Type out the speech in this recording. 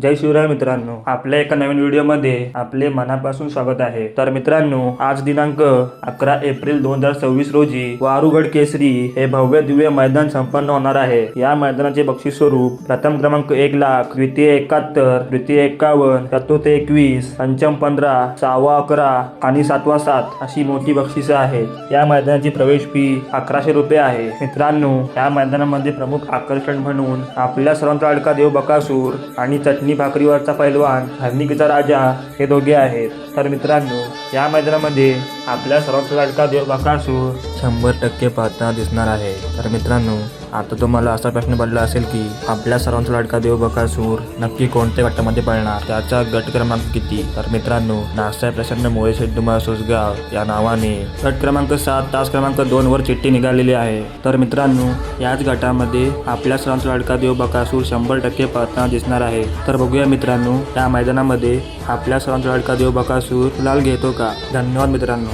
जय शिवराय मित्रांनो, आपल्या एका नवीन व्हिडिओमध्ये आपले मनापासून स्वागत आहे। तर मित्रांनो, आज दिनांक 11 एप्रिल 2026 रोजी वारुगड केसरी हे भव्य दिव्य मैदान संपन्न होणार आहे। या मैदानाचे बक्षीस स्वरूप प्रथम क्रमांक 1 लाख, द्वितीय 71, तृतीय 51, चतुर्थ 21, पंचम 15, सहावा 11 आणि सातवा 7 अशी मोठी बक्षिसे आहेत। या मैदानाची प्रवेश फी 1100 रुपये आहे। मित्रांनो, या मैदानामध्ये प्रमुख आकर्षण म्हणून आपल्या सर्वांचा लाडका देव बकासूर आणि चटणी भाकरीवरचा पैलवान हरणिकेचा राजा हे दोघे आहेत। तर मित्रांनो, या मैदानामध्ये आपल्या सर्वांचा लाडका देव बकासूर 100% पाहताना दिसणार आहे। तर मित्रांनो, आता तुम्हाला असा प्रश्न पडला असेल की आपल्या सर्वांचा लाडका देव बकासूर नक्की कोणत्या गटामध्ये पळणार, त्याचा गट क्रमांक किती? तर मित्रांनो, नासाहेब प्रसन्न मोरे शेड्डुमा सोसगाव या नावाने गट क्रमांक 7 तास क्रमांक 2 वर चिठ्ठी निघालेली आहे। तर मित्रांनो, याच गटामध्ये आपल्या सर्वांचा लाडका देव बकासूर 100% पाहताना दिसणार आहे। तर बघूया मित्रांनो, या मैदानामध्ये आपल्या सर्वांचा लाडका देव बकासूर गुलाल घेतो का? धन्यवाद मित्रांनो।